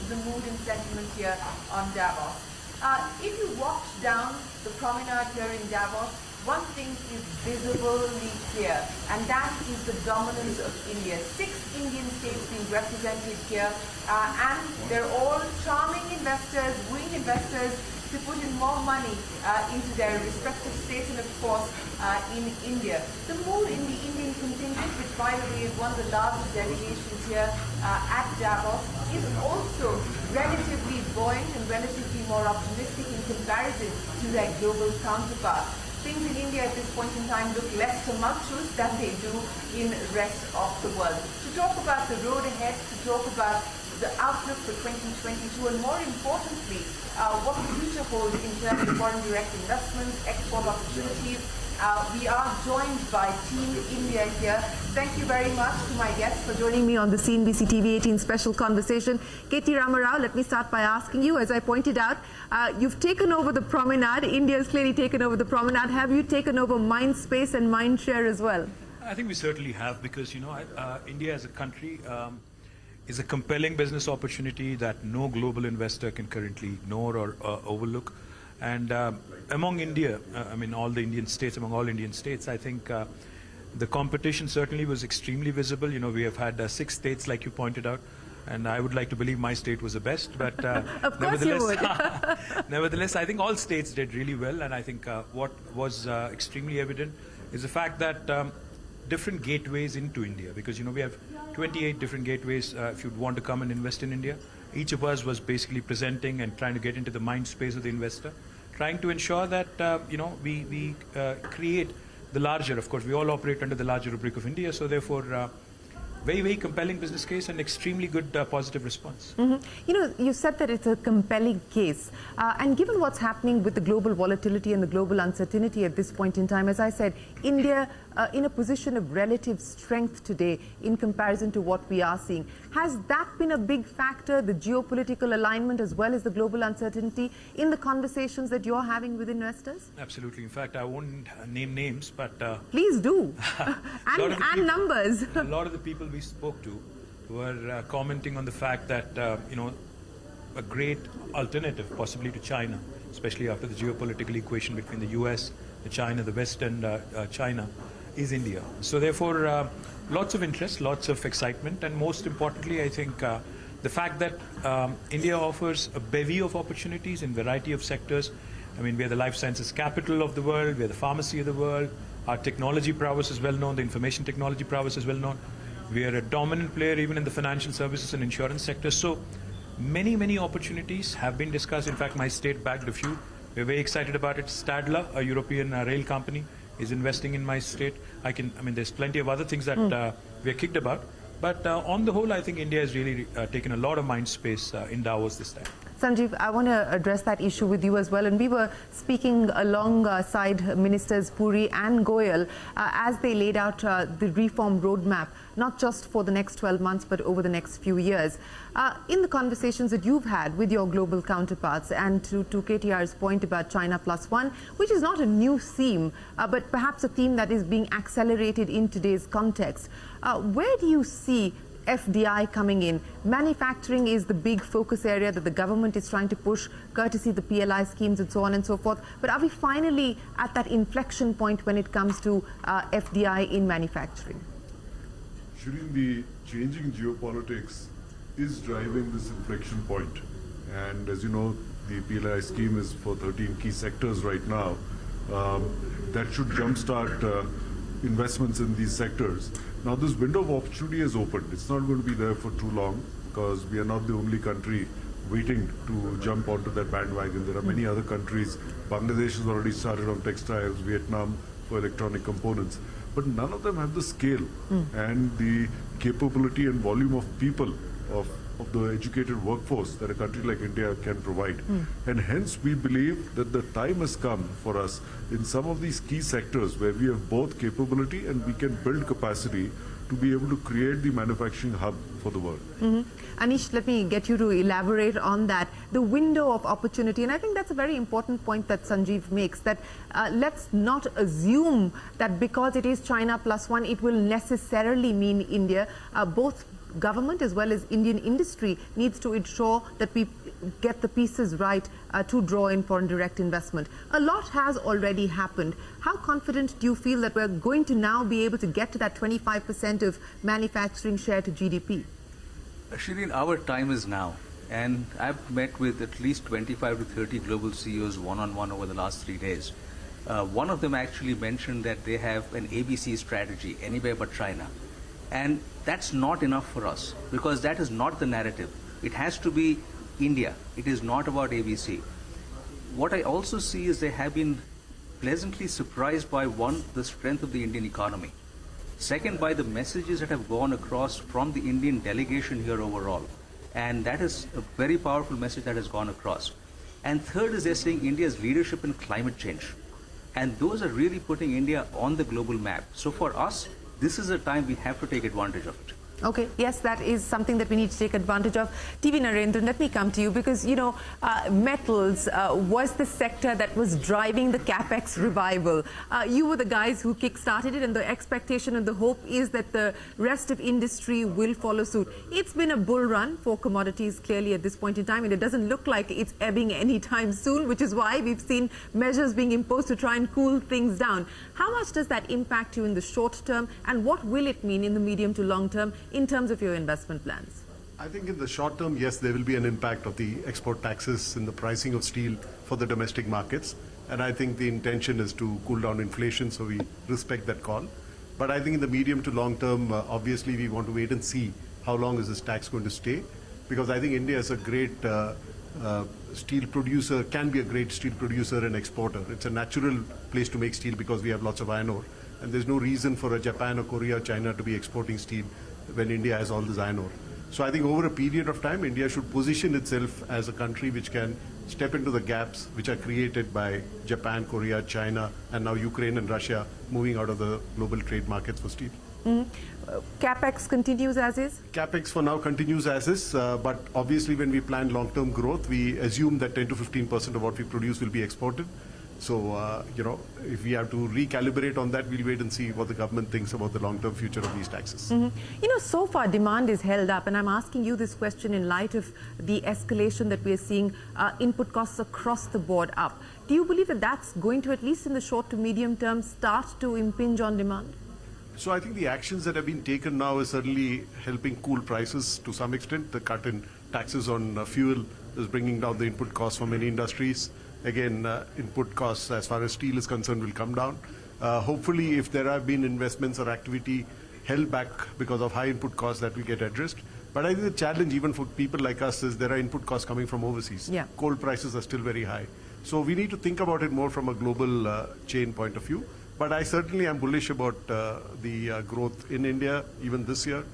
the mood and sentiment here on Davos. If you walked down the promenade here in Davos, one thing is visibly clear, and that is the dominance of India. 6 Indian states being represented here, and they're all charming investors, willing investors to put in more money into their respective states and, of course, in India. The mood in the Indian contingent, which, by the way, is one of the largest delegations here at Davos, is also relatively buoyant and relatively more optimistic in comparison to their global counterparts. Things in India at this point in time look less tumultuous than they do in the rest of the world. To talk about the road ahead, to talk about the outlook for 2022, and more importantly, what the future holds in terms of foreign direct investments, export opportunities, we are joined by Team India here. Thank you very much to my guests for joining me on the CNBC TV 18 special conversation. KT Rama Rao, let me start by asking you, as I pointed out, you've taken over the promenade. India has clearly taken over the promenade. Have you taken over mind space and mind share as well? I think we certainly have, because, you know, India as a country is a compelling business opportunity that no global investor can currently ignore or overlook. And among India, I mean, all the Indian states, among all Indian states, I think the competition certainly was extremely visible. You know, we have had 6 states, like you pointed out, and I would like to believe my state was the best. But of course you would. Nevertheless, I think all states did really well. And I think what was extremely evident is the fact that different gateways into India, because, you know, we have 28 different gateways if you'd want to come and invest in India. Each of us was basically presenting and trying to get into the mind space of the investor, trying to ensure that, you know, we create the larger, of course, we all operate under the larger rubric of India, so therefore, very, very compelling business case and extremely good positive response. You know, you said that it's a compelling case. And given what's happening with the global volatility and the global uncertainty at this point in time, as I said, India in a position of relative strength today in comparison to what we are seeing. Has that been a big factor, the geopolitical alignment as well as the global uncertainty, in the conversations that you're having with investors? Absolutely. In fact, I won't name names, but... Please do. and numbers. A lot of the people we spoke to were commenting on the fact that, you know, a great alternative possibly to China, especially after the geopolitical equation between the US, the China, the West and China, is India. So therefore, lots of interest, lots of excitement, and most importantly, I think the fact that India offers a bevy of opportunities in variety of sectors. I mean, we are the life sciences capital of the world, we are the pharmacy of the world, our technology prowess is well known, the information technology prowess is well known. We are a dominant player even in the financial services and insurance sector. So many, many opportunities have been discussed. In fact, my state bagged a few. We're very excited about it. Stadler, a European rail company, is investing in my state. I mean, there's plenty of other things that we're kicked about. But on the whole, I think India has really taken a lot of mind space in Davos this time. Sanjiv, I want to address that issue with you as well. And we were speaking alongside Ministers Puri and Goyal as they laid out the reform roadmap, not just for the next 12 months, but over the next few years. In the conversations that you've had with your global counterparts, and to KTR's point about China +1, which is not a new theme, but perhaps a theme that is being accelerated in today's context, where do you see FDI coming in? Manufacturing is the big focus area that the government is trying to push, courtesy the PLI schemes and so on and so forth. But are we finally at that inflection point when it comes to FDI in manufacturing? Shireen, the changing geopolitics is driving this inflection point. And as you know, the PLI scheme is for 13 key sectors right now. That should jumpstart investments in these sectors. Now this window of opportunity has opened. It's not going to be there for too long, because we are not the only country waiting to jump onto that bandwagon. There are many other countries. Bangladesh has already started on textiles, Vietnam for electronic components. But none of them have the scale and the capability and volume of people, of the educated workforce that a country like India can provide. And hence we believe that the time has come for us in some of these key sectors where we have both capability and we can build capacity to be able to create the manufacturing hub for the world. Anish, let me get you to elaborate on that, the window of opportunity. And I think that's a very important point that Sanjiv makes, that let's not assume that because it is China +1, it will necessarily mean India. Both government as well as Indian industry needs to ensure that we get the pieces right to draw in foreign direct investment. A lot has already happened. How confident do you feel that we're going to now be able to get to that 25% of manufacturing share to GDP? Shireen, our time is now. And I've met with at least 25 to 30 global CEOs one-on-one over the last 3 days. One of them actually mentioned that they have an ABC strategy, anywhere but China. And that's not enough for us, because that is not the narrative. It has to be India. It is not about ABC. What I also see is they have been pleasantly surprised by, one, the strength of the Indian economy. Second, by the messages that have gone across from the Indian delegation here overall. And that is a very powerful message that has gone across. And third is they're seeing India's leadership in climate change. And those are really putting India on the global map. So for us, this is a time we have to take advantage of it. Okay, yes, that is something that we need to take advantage of. TV Narendran, let me come to you because, you know, metals was the sector that was driving the capex revival. You were the guys who kick-started it, and the expectation and the hope is that the rest of industry will follow suit. It's been a bull run for commodities clearly at this point in time, and it doesn't look like it's ebbing anytime soon, which is why we've seen measures being imposed to try and cool things down. How much does that impact you in the short term, and what will it mean in the medium to long term in terms of your investment plans? I think in the short term, yes, there will be an impact of the export taxes in the pricing of steel for the domestic markets. And I think the intention is to cool down inflation, so we respect that call. But I think in the medium to long term, obviously we want to wait and see how long is this tax going to stay. Because I think India is a great steel producer, can be a great steel producer and exporter. It's a natural place to make steel because we have lots of iron ore. And there's no reason for a Japan or Korea or China to be exporting steel when India has all this iron ore. So I think over a period of time, India should position itself as a country which can step into the gaps which are created by Japan, Korea, China, and now Ukraine and Russia moving out of the global trade markets for steel. Capex continues as is? Capex for now continues as is, but obviously when we plan long-term growth, we assume that 10 to 15% of what we produce will be exported. So, you know, if we have to recalibrate on that, we'll wait and see what the government thinks about the long-term future of these taxes. You know, so far demand is held up, and I'm asking you this question in light of the escalation that we are seeing, input costs across the board up. Do you believe that that's going to, at least in the short to medium term, start to impinge on demand? So I think the actions that have been taken now is certainly helping cool prices to some extent. The cut in taxes on fuel is bringing down the input costs for many industries. Again, input costs as far as steel is concerned will come down. Hopefully, if there have been investments or activity held back because of high input costs, that will get addressed. But I think the challenge even for people like us is there are input costs coming from overseas. Yeah. Coal prices are still very high. So we need to think about it more from a global chain point of view. But I certainly am bullish about the growth in India, even this year.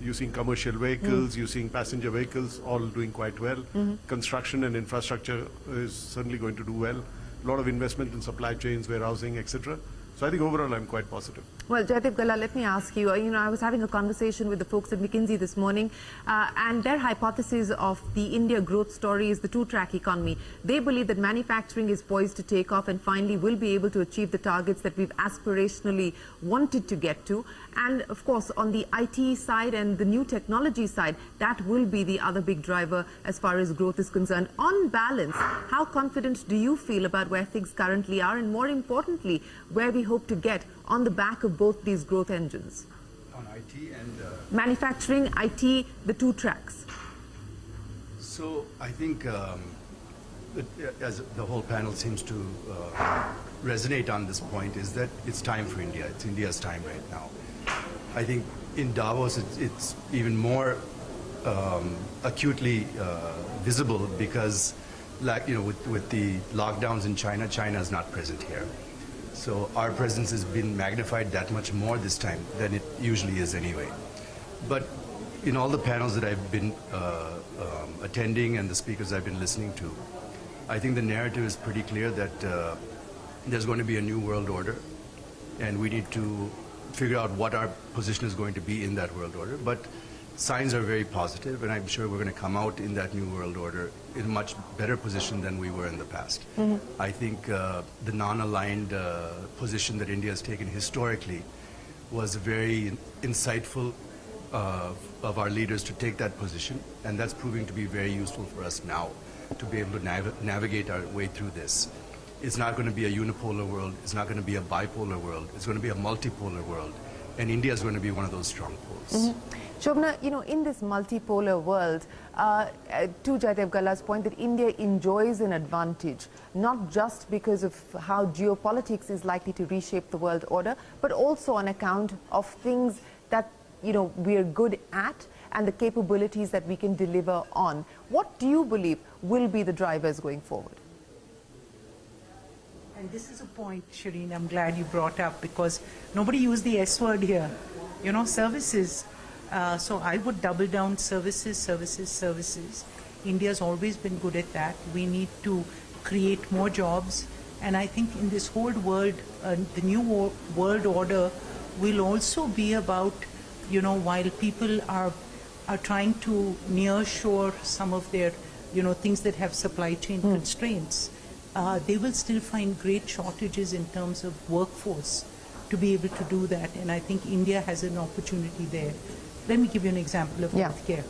Using commercial vehicles, using passenger vehicles, all doing quite well. Construction and infrastructure is certainly going to do well. A lot of investment in supply chains, warehousing, etc. So I think overall I'm quite positive. Well, Jayadev Galla, let me ask you, you know, I was having a conversation with the folks at McKinsey this morning, and their hypothesis of the India growth story is the two-track economy. They believe that manufacturing is poised to take off and finally will be able to achieve the targets that we've aspirationally wanted to get to. And of course, on the IT side and the new technology side, that will be the other big driver as far as growth is concerned. On balance, how confident do you feel about where things currently are, and more importantly, where we hope to get on the back of both these growth engines? On IT and... manufacturing, IT, the two tracks. So I think, as the whole panel seems to resonate on this point, is that it's time for India. It's India's time right now. I think in Davos it's even more acutely visible because, like, you know, with the lockdowns in China, China is not present here. So our presence has been magnified that much more this time than it usually is anyway. But in all the panels that I've been attending and the speakers I've been listening to, I think the narrative is pretty clear that there's going to be a new world order, and we need to figure out what our position is going to be in that world order. But signs are very positive, and I'm sure we're going to come out in that new world order in a much better position than we were in the past. I think the non-aligned position that India has taken historically was a very insightful of our leaders to take that position, and that's proving to be very useful for us now to be able to navigate our way through this. It's not going to be a unipolar world. It's not going to be a bipolar world. It's going to be a multipolar world, and India is going to be one of those strong poles. Shobana, in this multipolar world, to Jayadev Galla's point that India enjoys an advantage, not just because of how geopolitics is likely to reshape the world order, but also on account of things that, we are good at and the capabilities that we can deliver on. What do you believe will be the drivers going forward? And this is a point, Shereen, I'm glad you brought up, because nobody used the S word here. Services. So I would double down services, services, services. India's always been good at that. We need to create more jobs. And I think in this whole world, the new world order will also be about, while people are trying to nearshore some of their, things that have supply chain constraints, they will still find great shortages in terms of workforce to be able to do that. And I think India has an opportunity there. Let me give you an example of healthcare.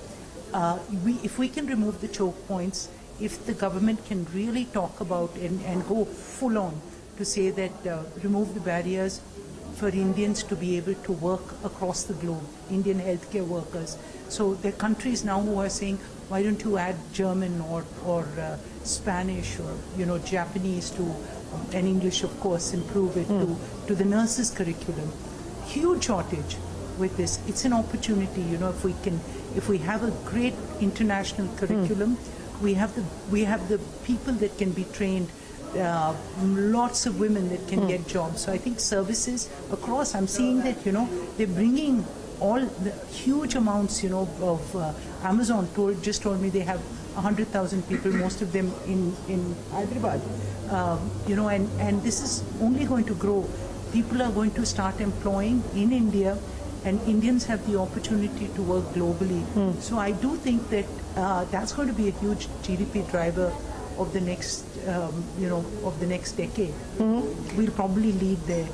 If we can remove the choke points, if the government can really talk about and go full on to say that remove the barriers for Indians to be able to work across the globe, Indian healthcare workers. So there are countries now who are saying, why don't you add German or Spanish or Japanese to, and English of course, improve it to the nurses curriculum. Huge shortage with this. It's an opportunity, if we have a great international curriculum, we have the people that can be trained, lots of women that can get jobs. So I think services across, I'm seeing that, they're bringing all the huge amounts, of Amazon just told me they have 100,000 people, most of them in Hyderabad, and this is only going to grow. People are going to start employing in India, and Indians have the opportunity to work globally. So I do think that that's going to be a huge GDP driver of the next, of the next decade. We'll probably lead there.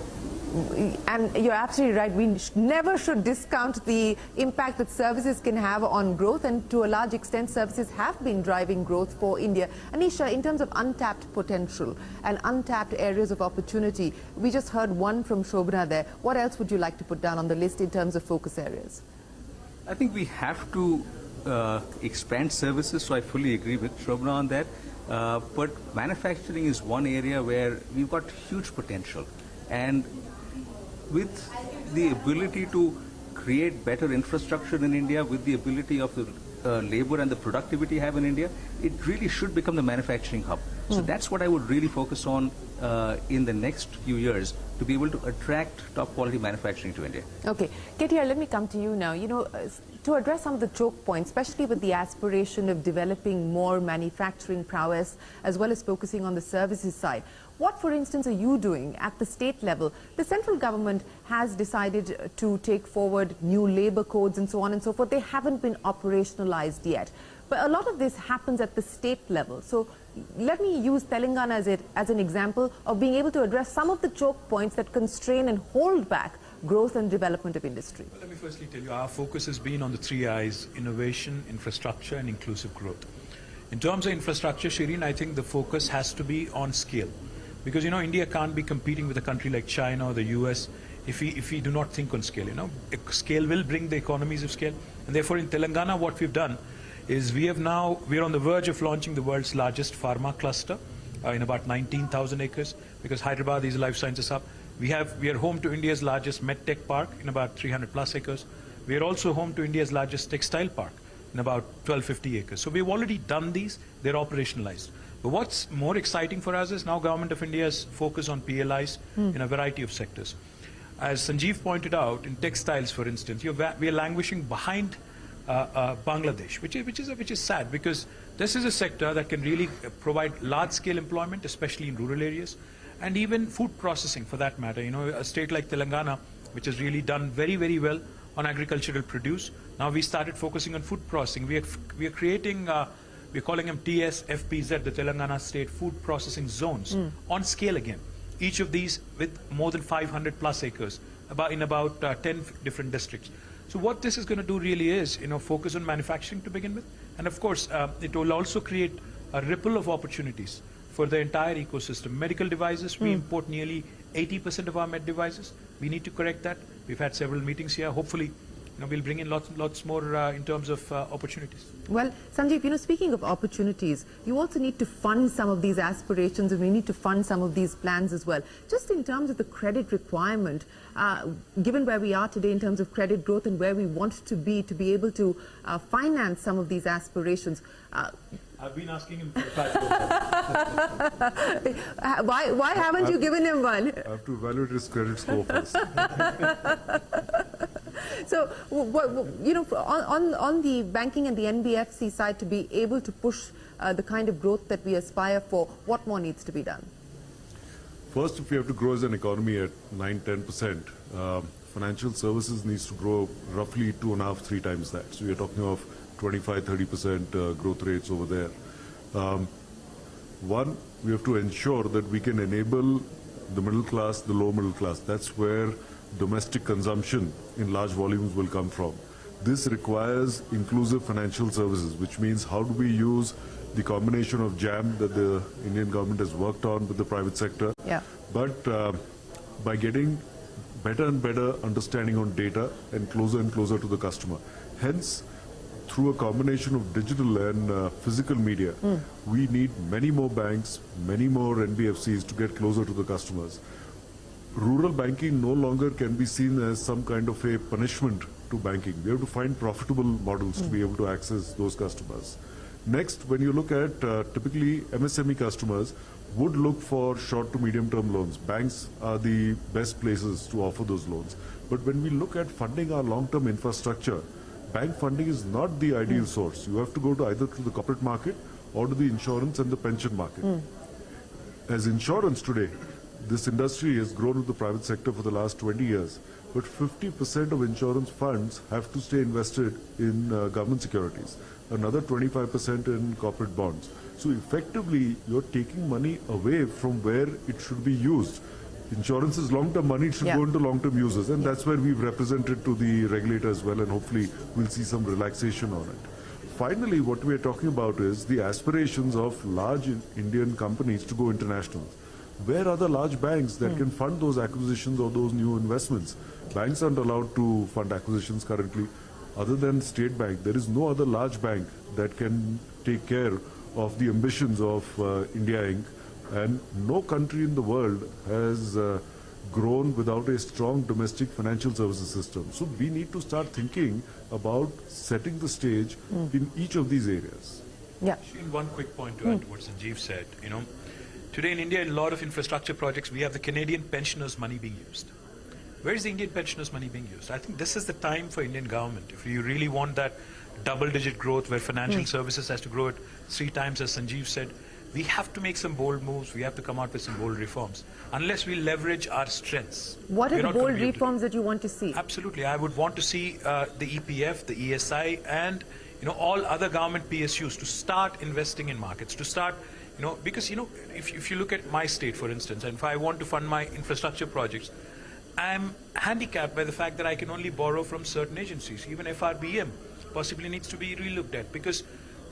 And you're absolutely right. We never should discount the impact that services can have on growth, and to a large extent, services have been driving growth for India. Anisha, in terms of untapped potential and untapped areas of opportunity, we just heard one from Shobana there. What else would you like to put down on the list in terms of focus areas? I think we have to expand services, so I fully agree with Shobana on that. But manufacturing is one area where we've got huge potential. And with the ability to create better infrastructure in India, with the ability of the labor and the productivity have in India, it really should become the manufacturing hub. So that's what I would really focus on in the next few years, to be able to attract top quality manufacturing to India. Okay, KT, let me come to you now. To address some of the choke points, especially with the aspiration of developing more manufacturing prowess, as well as focusing on the services side, what, for instance, are you doing at the state level? The central government has decided to take forward new labor codes and so on and so forth. They haven't been operationalized yet. But a lot of this happens at the state level. So let me use Telangana as an example of being able to address some of the choke points that constrain and hold back growth and development of industry. Well, let me firstly tell you, our focus has been on the 3 I's: innovation, infrastructure, and inclusive growth. In terms of infrastructure, Shereen, I think the focus has to be on scale. Because, India can't be competing with a country like China or the US if we do not think on scale. Scale will bring the economies of scale. And therefore, in Telangana, what we've done is we're on the verge of launching the world's largest pharma cluster in about 19,000 acres, because Hyderabad is a life sciences hub. We are home to India's largest medtech park in about 300 plus acres. We are also home to India's largest textile park in about 1250 acres. So we've already done these, they're operationalized. But what's more exciting for us is now Government of India's focus on PLIs in a variety of sectors. As Sanjiv pointed out, in textiles, for instance, we are languishing behind Bangladesh, which is sad, because this is a sector that can really provide large-scale employment, especially in rural areas, and even food processing, for that matter. A state like Telangana, which has really done very, very well on agricultural produce. Now we started focusing on food processing. We are creating, we're calling them TSFPZ, the Telangana State Food Processing Zones, on scale again. Each of these with more than 500 plus acres, in about 10 different districts. So what this is going to do really is, focus on manufacturing to begin with. And of course, it will also create a ripple of opportunities for the entire ecosystem. Medical devices, we import nearly 80% of our med devices. We need to correct that. We've had several meetings here. Hopefully, we'll bring in lots more in terms of opportunities. Well, Sanjiv, speaking of opportunities, you also need to fund some of these aspirations, and we need to fund some of these plans as well. Just in terms of the credit requirement, given where we are today in terms of credit growth and where we want to be able to finance some of these aspirations. I've been asking him Why haven't you given him one? I have to evaluate his credit score first. So, on the banking and the NBFC side, to be able to push the kind of growth that we aspire for, what more needs to be done? First, if we have to grow as an economy at 9-10%, financial services needs to grow roughly 2.5-3 times that. So we are talking of 25-30% growth rates over there. One, we have to ensure that we can enable the middle class, the low middle class. That's where domestic consumption in large volumes will come from. This requires inclusive financial services, which means how do we use the combination of JAM that the Indian government has worked on with the private sector, but by getting better and better understanding on data and closer to the customer. Hence, through a combination of digital and physical media, we need many more banks, many more NBFCs to get closer to the customers. Rural banking no longer can be seen as some kind of a punishment to banking. We have to find profitable models to be able to access those customers. Next, when you look at typically MSME customers would look for short to medium term loans. Banks are the best places to offer those loans. But when we look at funding our long term infrastructure, bank funding is not the ideal source. You have to go to either to the corporate market or to the insurance and the pension market. As insurance today, this industry has grown with the private sector for the last 20 years, but 50% of insurance funds have to stay invested in government securities, another 25% in corporate bonds. So effectively, you're taking money away from where it should be used. Insurance is long-term money, it should go into long-term users, and that's where we've represented to the regulator as well, and hopefully we'll see some relaxation on it. Finally, what we're talking about is the aspirations of large Indian companies to go international. Where are the large banks that can fund those acquisitions or those new investments? Banks aren't allowed to fund acquisitions currently. Other than State Bank, there is no other large bank that can take care of the ambitions of India Inc. And no country in the world has grown without a strong domestic financial services system. So we need to start thinking about setting the stage in each of these areas. One quick point to add to what Sanjiv said. Today in India, in a lot of infrastructure projects, we have the Canadian pensioners' money being used. Where is the Indian pensioners' money being used? I think this is the time for Indian government. If you really want that double-digit growth where financial services has to grow at 3 times, as Sanjiv said, we have to make some bold moves. We have to come out with some bold reforms. Unless we leverage our strengths. What are the bold reforms that you want to see? Absolutely. I would want to see the EPF, the ESI, and all other government PSUs to start investing in markets, to start because if you look at my state, for instance, and if I want to fund my infrastructure projects, I'm handicapped by the fact that I can only borrow from certain agencies. Even FRBM possibly needs to be relooked at, because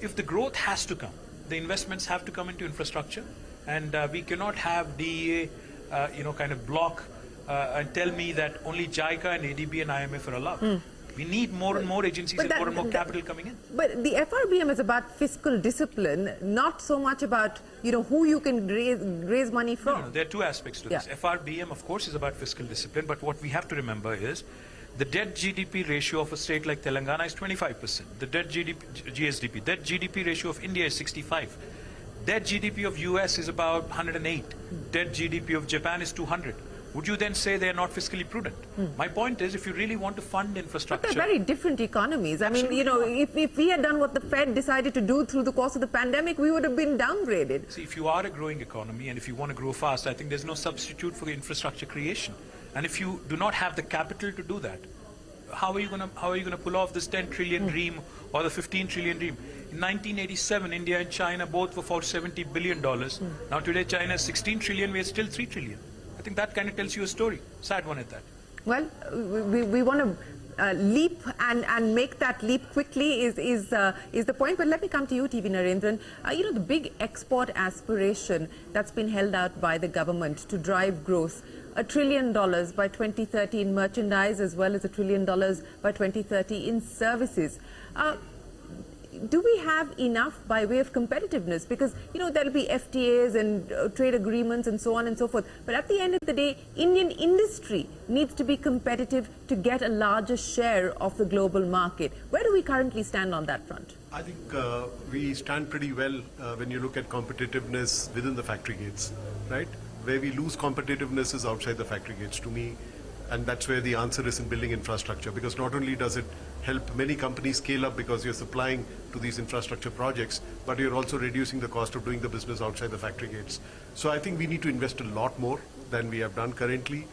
if the growth has to come, the investments have to come into infrastructure, and we cannot have DEA, kind of block and tell me that only JICA and ADB and IMF are allowed. We need more and more agencies and more and more capital coming in. But the FRBM is about fiscal discipline, not so much about who you can raise money from. No, there are two aspects to this. FRBM, of course, is about fiscal discipline, but what we have to remember is the debt GDP ratio of a state like Telangana is 25%. The debt GSDP, debt GDP ratio of India is 65. Debt GDP of US is about 108. Debt GDP of Japan is 200. Would you then say they are not fiscally prudent? My point is, if you really want to fund infrastructure... But they're very different economies. I mean, if we had done what the Fed decided to do through the course of the pandemic, we would have been downgraded. See, if you are a growing economy and if you want to grow fast, I think there's no substitute for the infrastructure creation. And if you do not have the capital to do that, how are you going to pull off this 10 trillion dream or the 15 trillion dream? In 1987, India and China both were for $70 billion. Now today, China is 16 trillion, we are still 3 trillion. I think that kind of tells you a story. Sad one at that. Well, we want to leap and make that leap quickly is the point. But let me come to you, TV Narendran. The big export aspiration that's been held out by the government to drive growth, $1 trillion by 2030 in merchandise, as well as $1 trillion by 2030 in services. Do we have enough by way of competitiveness? Because, there'll be FTAs and trade agreements and so on and so forth. But at the end of the day, Indian industry needs to be competitive to get a larger share of the global market. Where do we currently stand on that front? I think we stand pretty well when you look at competitiveness within the factory gates, right? Where we lose competitiveness is outside the factory gates, to me. And that's where the answer is in building infrastructure, because not only does it help many companies scale up because you're supplying to these infrastructure projects, but you're also reducing the cost of doing the business outside the factory gates. So I think we need to invest a lot more than we have done currently,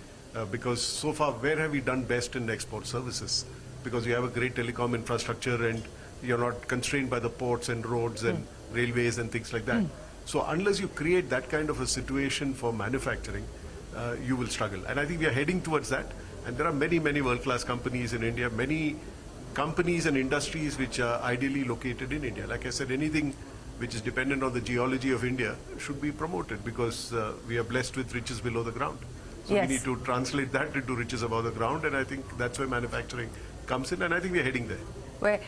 because so far, where have we done best in export services? Because you have a great telecom infrastructure and you're not constrained by the ports and roads and railways and things like that. So unless you create that kind of a situation for manufacturing, you will struggle. And I think we are heading towards that. And there are many, many world-class companies in India, many companies and industries which are ideally located in India. Like I said, anything which is dependent on the geology of India should be promoted, because we are blessed with riches below the ground. So Yes. we need to translate that into riches above the ground. And I think that's where manufacturing comes in. And I think we are heading there. Where,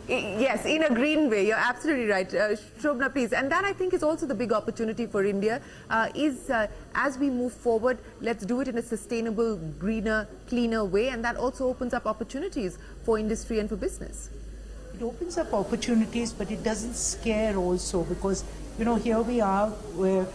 yes, in a green way, you're absolutely right. Shobana, please. And that, I think, is also the big opportunity for India, as we move forward, let's do it in a sustainable, greener, cleaner way, and that also opens up opportunities for industry and for business. It opens up opportunities, but it doesn't scare also, because, here we are, where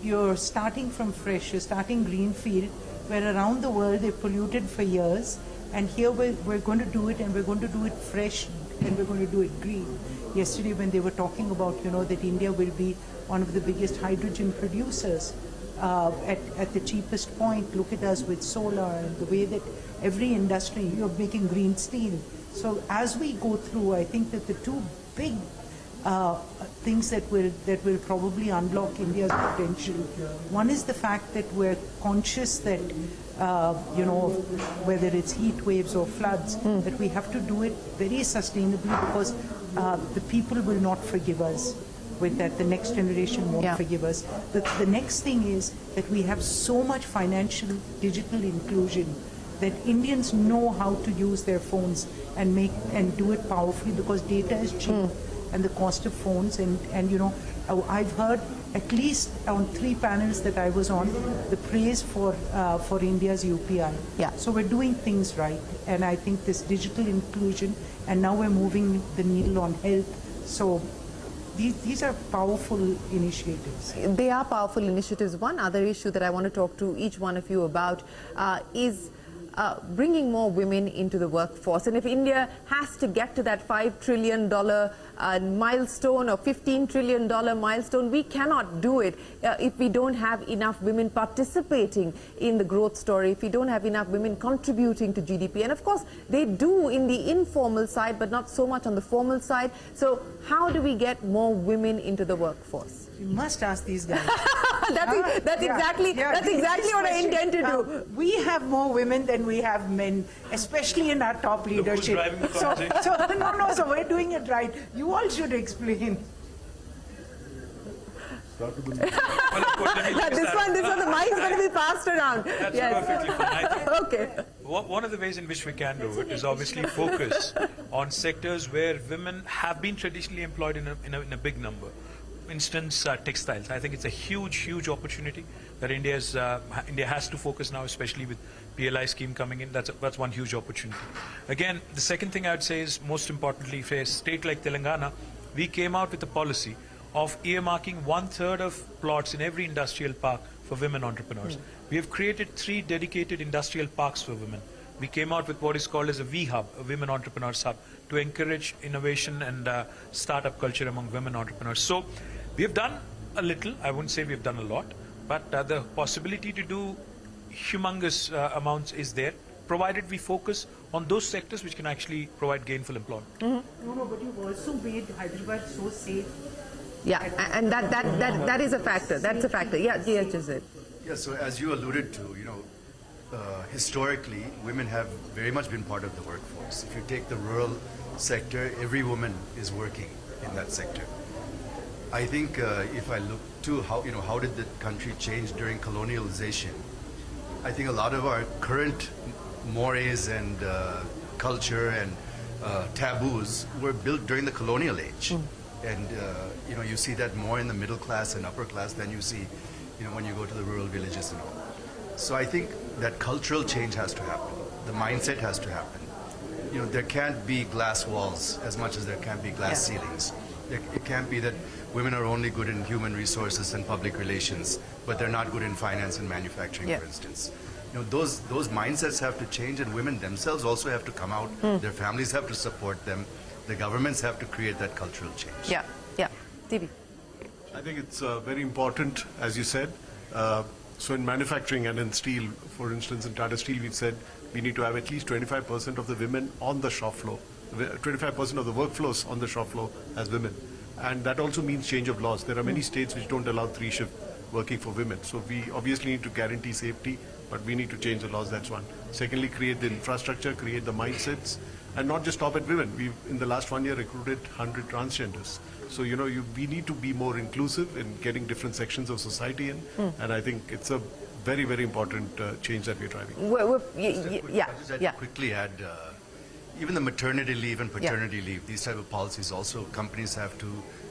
you're starting from fresh, you're starting greenfield, where around the world they've polluted for years, and here we're going to do it, and we're going to do it fresh, and we're going to do it green. Yesterday when they were talking about, that India will be one of the biggest hydrogen producers at the cheapest point, look at us with solar and the way that every industry, you're making green steel. So as we go through, I think that the two big things that will probably unlock India's potential. One is the fact that we're conscious that, whether it's heat waves or floods, that we have to do it very sustainably, because the people will not forgive us with that. The next generation won't forgive us. The next thing is that we have so much financial digital inclusion that Indians know how to use their phones and do it powerfully, because data is cheap. And the cost of phones, and I've heard at least on 3 panels that I was on, the praise for India's UPI. Yeah. So we're doing things right, and I think this digital inclusion, and now we're moving the needle on health. So these are powerful initiatives. They are powerful initiatives. One other issue that I want to talk to each one of you about is bringing more women into the workforce. And if India has to get to that $5 trillion milestone or $15 trillion milestone, we cannot do it if we don't have enough women participating in the growth story, if we don't have enough women contributing to GDP. And of course, they do in the informal side, but not so much on the formal side. So how do we get more women into the workforce? You must ask these guys. That's exactly what I intend to do. We have more women than we have men, especially in our top leadership. driving the conversation? So we're doing it right. You all should explain. Well, of course, let me This one, the mic is going to be passed around. That's Yes. perfectly fine. I think Okay. one of the ways in which we can do it is obviously focus on sectors where women have been traditionally employed in a big number. For instance, textiles. I think it's a huge opportunity that India has to focus now, especially with PLI scheme coming in. That's one huge opportunity. Again, the second thing I would say is, most importantly, for a state like Telangana, we came out with a policy of earmarking 1/3 of plots in every industrial park for women entrepreneurs. We have created 3 dedicated industrial parks for women. We came out with what is called as a V-Hub, a Women Entrepreneurs Hub, to encourage innovation and startup culture among women entrepreneurs. So we have done a little. I wouldn't say we have done a lot, but the possibility to do humongous amounts is there, provided we focus on those sectors which can actually provide gainful employment. No, but you've also made Hyderabad so safe. Yeah, and that is a factor. That's a factor. Yeah, Giselle. Yeah, so as you alluded to, historically, women have very much been part of the workforce. If you take the rural sector, every woman is working in that sector. I think if I look to how did the country change during colonialization, I think a lot of our current mores and culture and taboos were built during the colonial age. And you see that more in the middle class and upper class than you see when you go to the rural villages and all. So I think that cultural change has to happen. The mindset has to happen. There can't be glass walls as much as there can be glass ceilings. It can't be that women are only good in human resources and public relations, but they're not good in finance and manufacturing, for instance. Those mindsets have to change, and women themselves also have to come out. Their families have to support them. The governments have to create that cultural change. Yeah. TV. I think it's very important, as you said. So in manufacturing and in steel, for instance, in Tata Steel, we've said we need to have at least 25% of the women on the shop floor, 25% of the workforce on the shop floor as women. And that also means change of laws. There are many states which don't allow 3-shift working for women. So we obviously need to guarantee safety, but we need to change the laws, that's one. Secondly, create the infrastructure, create the mindsets, and not just stop at women. We've, in the last 1 year, recruited 100 transgenders. So, we need to be more inclusive in getting different sections of society in, and I think it's a very, very important change that we're driving. Quickly add, even the maternity leave and paternity leave, these type of policies also, companies have to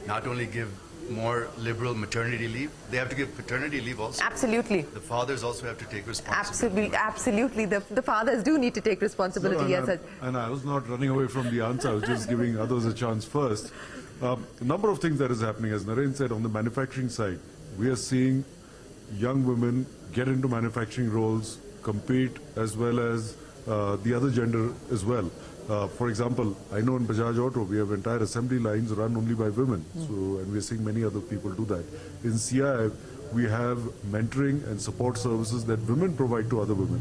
not only give more liberal maternity leave, they have to give paternity leave also. Absolutely. The fathers also have to take responsibility. Absolutely. The fathers do need to take responsibility. And I was not running away from the answer. I was just giving others a chance first. A number of things that is happening, as Naren said, on the manufacturing side. We are seeing young women get into manufacturing roles, compete, as well as the other gender as well. For example, I know in Bajaj Auto, we have entire assembly lines run only by women. And we're seeing many other people do that. In CI, we have mentoring and support services that women provide to other women.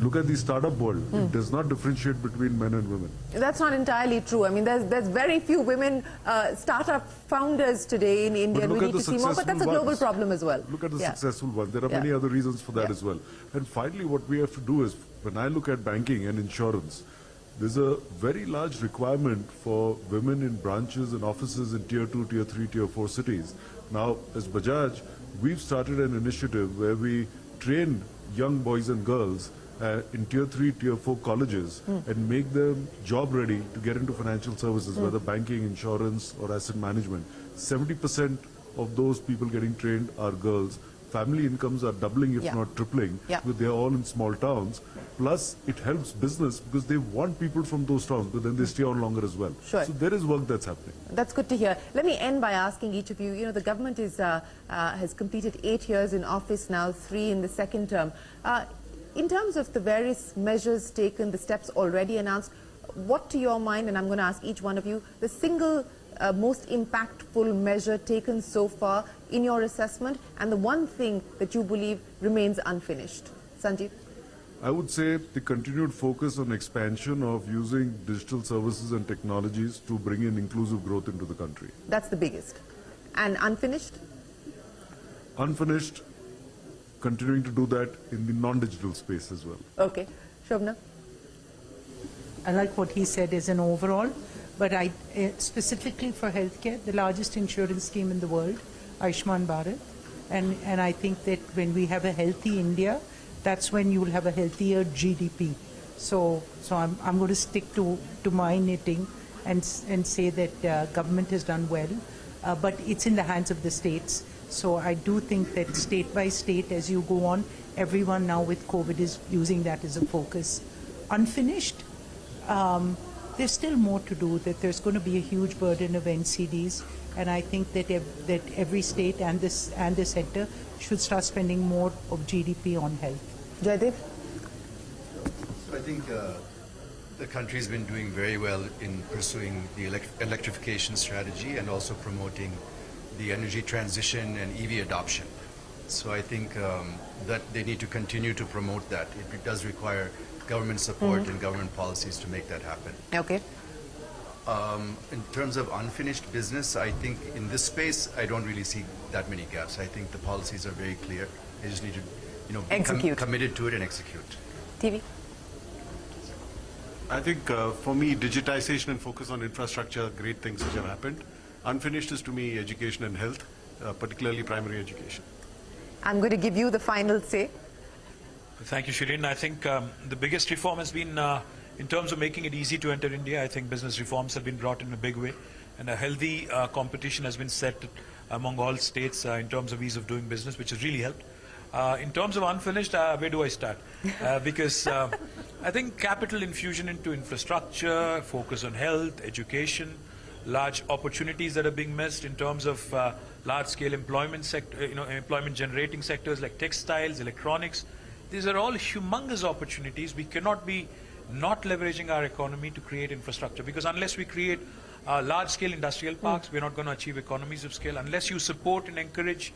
Look at the startup world. It does not differentiate between men and women. That's not entirely true. I mean, there's very few women startup founders today in India. We need to see more, but that's a global problem as well. Look at the successful ones. There are many other reasons for that as well. And finally, what we have to do is, when I look at banking and insurance, there's a very large requirement for women in branches and offices in Tier 2, Tier 3, Tier 4 cities. Now, as Bajaj, we've started an initiative where we train young boys and girls in Tier 3, Tier 4 colleges and make them job ready to get into financial services, whether banking, insurance or asset management. 70% of those people getting trained are girls. Family incomes are doubling, if not tripling, because they're all in small towns. Plus, it helps business because they want people from those towns, but then they stay on longer as well. Sure. So there is work that's happening. That's good to hear. Let me end by asking each of you, the government is, has completed 8 years in office now, 3 in the second term. In terms of the various measures taken, the steps already announced, what to your mind, and I'm going to ask each one of you, the single most impactful measure taken so far in your assessment, and the one thing that you believe remains unfinished? Sanjiv? I would say the continued focus on expansion of using digital services and technologies to bring in inclusive growth into the country. That's the biggest. And unfinished? Unfinished, continuing to do that in the non-digital space as well. Okay. Shobana? I like what he said as an overall, but specifically for healthcare, the largest insurance scheme in the world, Ayushman Bharat, and I think that when we have a healthy India, that's when you will have a healthier GDP. So I'm going to stick to my knitting and say that government has done well, but it's in the hands of the states. So I do think that state by state, as you go on, everyone now with COVID is using that as a focus. Unfinished, there's still more to do, that there's going to be a huge burden of NCDs, and I think that every state and the center should start spending more of GDP on health. Jayadev? So I think the country's been doing very well in pursuing the electrification strategy and also promoting the energy transition and EV adoption. So I think that they need to continue to promote that. It does require government support and government policies to make that happen. Okay. In terms of unfinished business, I think in this space, I don't really see that many gaps. I think the policies are very clear. They just need to be committed to it and execute. TV? I think for me, digitization and focus on infrastructure are great things which have happened. Unfinished is to me education and health, particularly primary education. I'm going to give you the final say. Thank you, Shireen. I think the biggest reform has been in terms of making it easy to enter India. I think business reforms have been brought in a big way, and a healthy competition has been set among all states in terms of ease of doing business, which has really helped. In terms of unfinished, where do I start? Because I think capital infusion into infrastructure, focus on health, education, large opportunities that are being missed in terms of large-scale employment sector, employment-generating sectors like textiles, electronics. These are all humongous opportunities. We cannot be not leveraging our economy to create infrastructure, because unless we create large-scale industrial parks, we're not going to achieve economies of scale. Unless you support and encourage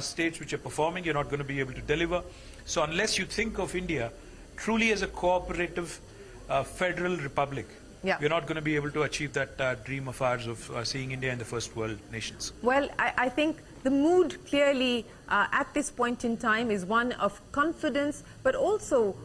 states which are performing, you're not going to be able to deliver. So unless you think of India truly as a cooperative federal republic, we're not going to be able to achieve that dream of ours of seeing India in the first world nations. Well, I think the mood clearly at this point in time is one of confidence, but also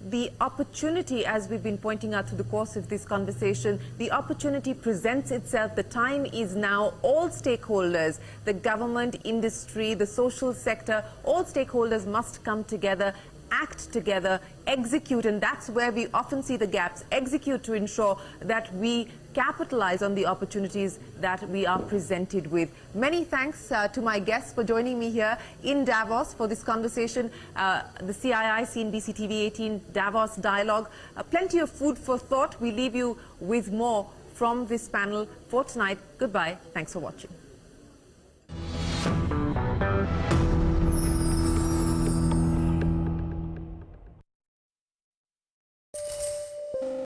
the opportunity, as we've been pointing out through the course of this conversation, the opportunity presents itself. The time is now. All stakeholders, the government, industry, the social sector, all stakeholders must come together, act together, execute, and that's where we often see the gaps. Execute to ensure that we capitalize on the opportunities that we are presented with. Many thanks to my guests for joining me here in Davos for this conversation. The CII, CNBC TV 18 Davos Dialogue. Plenty of food for thought. We leave you with more from this panel for tonight. Goodbye. Thanks for watching.